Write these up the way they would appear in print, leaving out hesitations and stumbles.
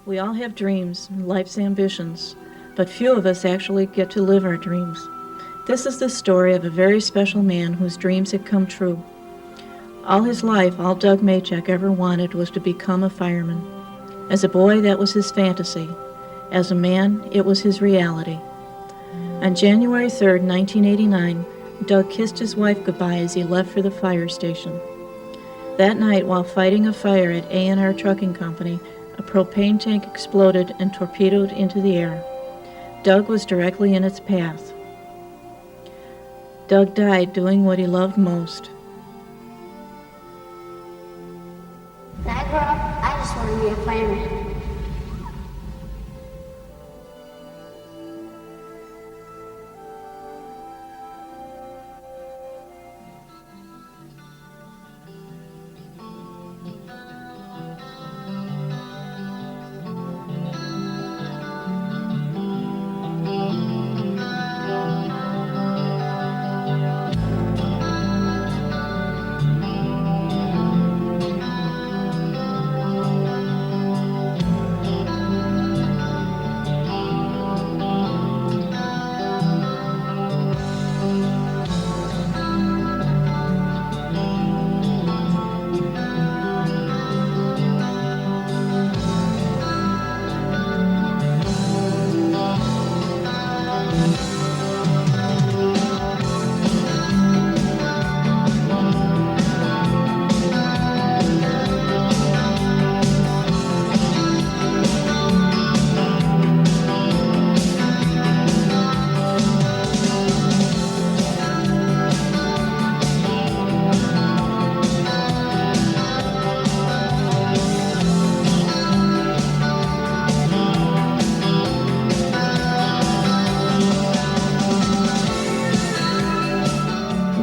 We all have dreams, life's ambitions, but few of us actually get to live our dreams. This is the story of a very special man whose dreams had come true. All his life, all Doug Maicach ever wanted was to become a fireman. As a boy, that was his fantasy. As a man, it was his reality. On January 3, 1989, Doug kissed his wife goodbye as he left for the fire station. That night, while fighting a fire at A&R Trucking Company, a propane tank exploded and torpedoed into the air. Doug was directly in its path. Doug died doing what he loved most. When I grow up, I just want to be a fireman.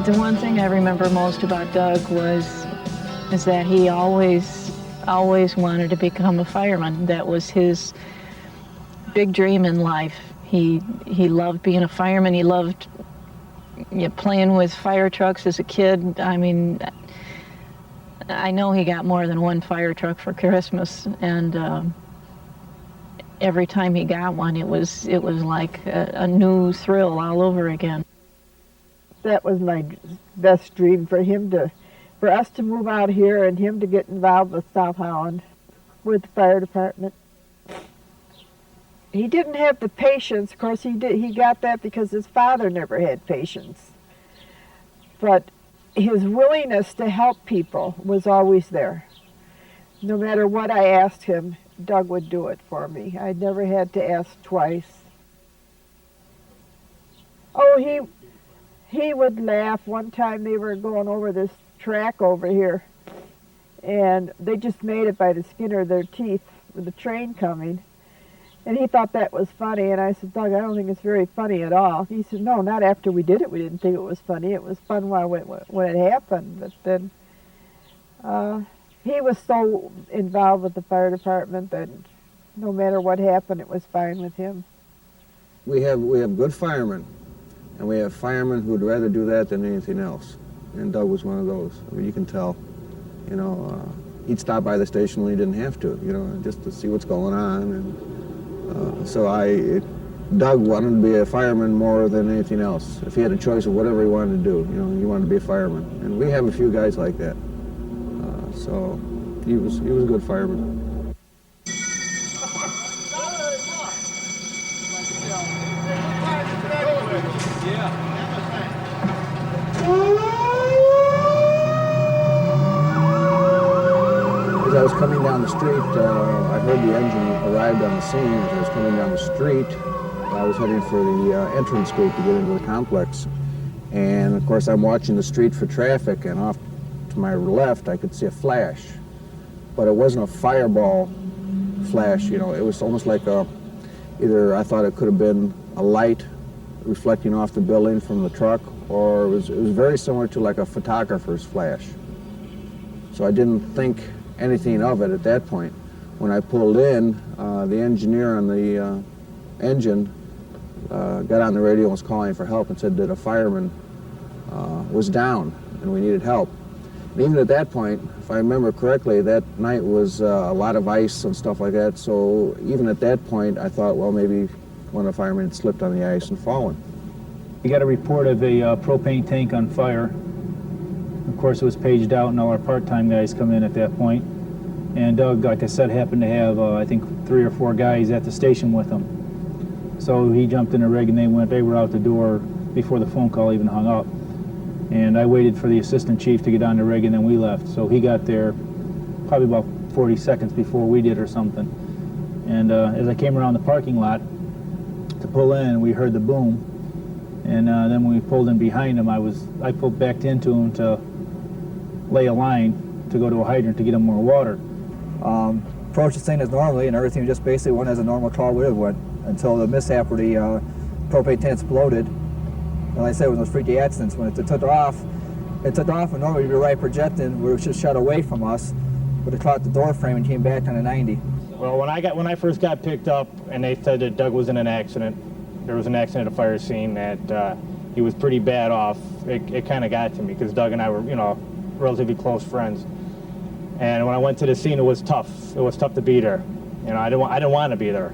The one thing I remember most about Doug is that he always wanted to become a fireman. That was his big dream in life. He loved being a fireman. He loved playing with fire trucks as a kid. I mean, I know he got more than one fire truck for Christmas, and every time he got one, it was like a new thrill all over again. That was my best dream for us to move out here and him to get involved with South Holland, with the fire department. He didn't have the patience. Of course, he got that because his father never had patience. But his willingness to help people was always there. No matter what I asked him, Doug would do it for me. I never had to ask twice. Oh, he would laugh. One time they were going over this track over here, and they just made it by the skin of their teeth with the train coming. And he thought that was funny, and I said, Doug, I don't think it's very funny at all. He said, no, not after we did it. We didn't think it was funny. It was fun when it happened. But then he was so involved with the fire department that no matter what happened, it was fine with him. We have good firemen. And we have firemen who'd rather do that than anything else. And Doug was one of those. I mean, you can tell, he'd stop by the station when he didn't have to, just to see what's going on. And Doug wanted to be a fireman more than anything else. If he had a choice of whatever he wanted to do, he wanted to be a fireman. And we have a few guys like that. So he was a good fireman. As I was coming down the street, I heard the engine arrived on the scene. As I was coming down the street, I was heading for the entrance gate to get into the complex. And of course, I'm watching the street for traffic, and off to my left, I could see a flash. But it wasn't a fireball flash, it was almost like either I thought it could have been a light reflecting off the building from the truck, or it was very similar to like a photographer's flash. So I didn't think anything of it at that point. When I pulled in, the engineer on the engine got on the radio and was calling for help and said that a fireman was down and we needed help. And even at that point, if I remember correctly, that night was a lot of ice and stuff like that. So even at that point, I thought, well, maybe one of the firemen had slipped on the ice and fallen. We got a report of a propane tank on fire. Of course, it was paged out, and all our part-time guys come in at that point. And Doug, like I said, happened to have, I think, 3 or 4 guys at the station with him. So he jumped in a rig, and they were out the door before the phone call even hung up. And I waited for the assistant chief to get on the rig, and then we left. So he got there probably about 40 seconds before we did or something. And as I came around the parking lot to pull in, we heard the boom. And then when we pulled in behind him, I pulled back into him to lay a line to go to a hydrant to get him more water. Approached the scene as normally, and everything just basically went as a normal call would have went until the mishap where the propane tank exploded. And like I said, it was those freaky accidents. When it took off, and normally we'd be right projecting where it was just shut away from us, but it caught the door frame and came back on a 90. Well, when I first got picked up, and they said that Doug was in an accident, there was an accident at a fire scene, that he was pretty bad off. It kind of got to me because Doug and I were, relatively close friends. And when I went to the scene, it was tough. It was tough to be there. I didn't want to be there.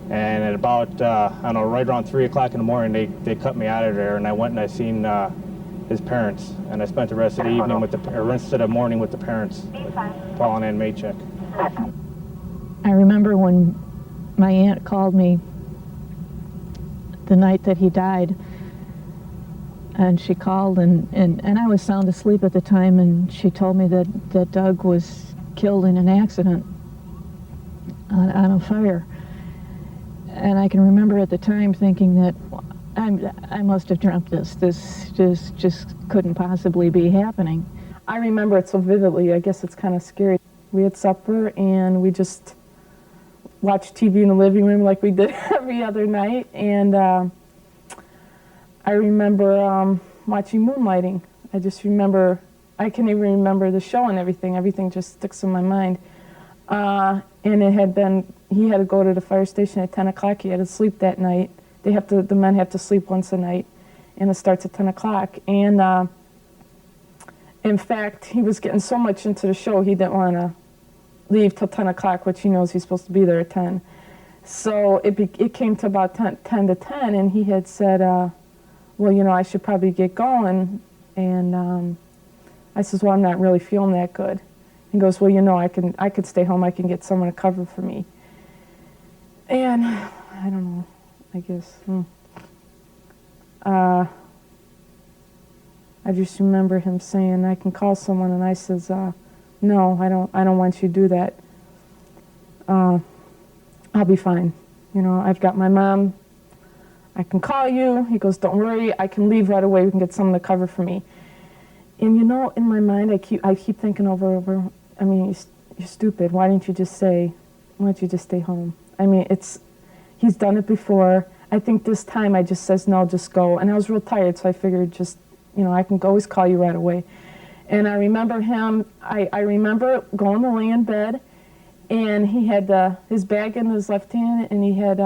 And at about, right around 3 o'clock in the morning, they cut me out of there, and I went and I seen his parents, and I spent the rest of the evening rest of the morning with the parents, Paul and Ann Maicach. I remember when my aunt called me the night that he died, and she called, and I was sound asleep at the time, and she told me that Doug was killed in an accident on a fire. And I can remember at the time thinking that I must have dreamt this. This just couldn't possibly be happening. I remember it so vividly. I guess it's kind of scary. We had supper and we just watched TV in the living room like we did every other night. And I remember watching Moonlighting. I just remember, I can even remember the show and everything. Everything just sticks in my mind. And it had been, he had to go to the fire station at 10 o'clock. He had to sleep that night. The men have to sleep once a night, and it starts at 10 o'clock. And in fact, he was getting so much into the show, he didn't want to leave till 10 o'clock, which he knows he's supposed to be there at 10. So it came to about 10 to 10, and he had said, well, I should probably get going. And I says, well, I'm not really feeling that good. He goes, well, I could stay home. I can get someone to cover for me. And I don't know, I guess. I just remember him saying, I can call someone, and I says, no, I don't want you to do that. I'll be fine. I've got my mom. I can call you. He goes, don't worry, I can leave right away. We can get someone to cover for me. And in my mind, I keep thinking over. I mean, you're stupid. Why don't you just stay home? I mean, he's done it before. I think this time I just says, no, just go. And I was real tired, so I figured I can always call you right away. And I remember him, I remember going to lay in bed, and he had his bag in his left hand, and he had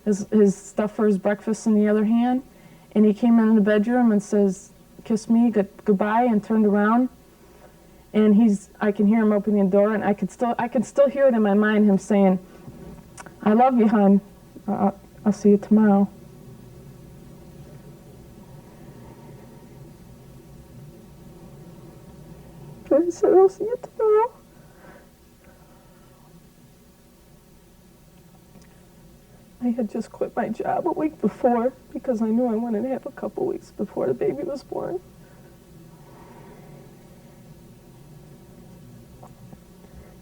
his stuff for his breakfast in the other hand. And he came in the bedroom and says, kissed me goodbye, and turned around. And I can hear him opening the door, and I can still hear it in my mind, him saying, I love you, hon. I'll see you tomorrow. And I said, I'll see you tomorrow. I had just quit my job a week before because I knew I wanted to have a couple weeks before the baby was born.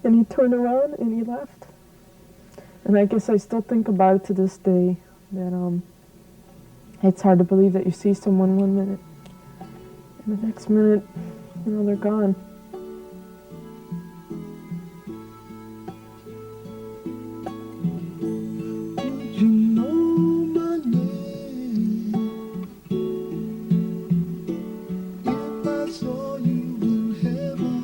And he turned around and he left. And I guess I still think about it to this day, that it's hard to believe that you see someone 1 minute, and the next minute, they're gone. You know my name. If I saw you in heaven,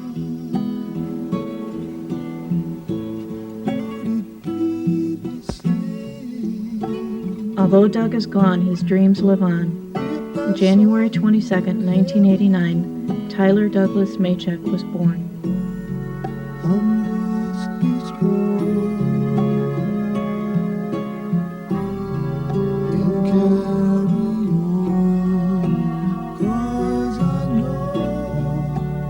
Although Doug is gone, his dreams live on. On January 22nd, 1989, Tyler Douglas Maicach was born. I must be strong and carry on, 'cause I know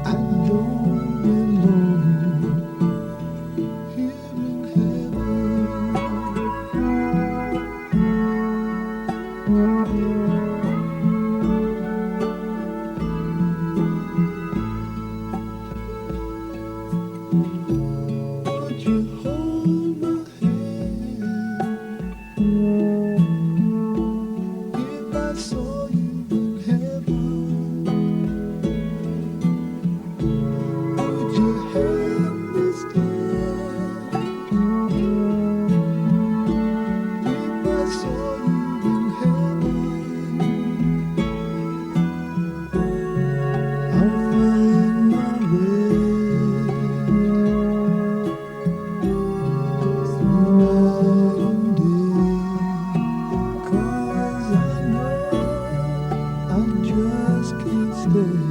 I don't belong here in Would you hold my hand if I saw you in heaven? Would you help me stand if I saw you in heaven? I'll find my way through night and day, 'cause I know I just can't stay.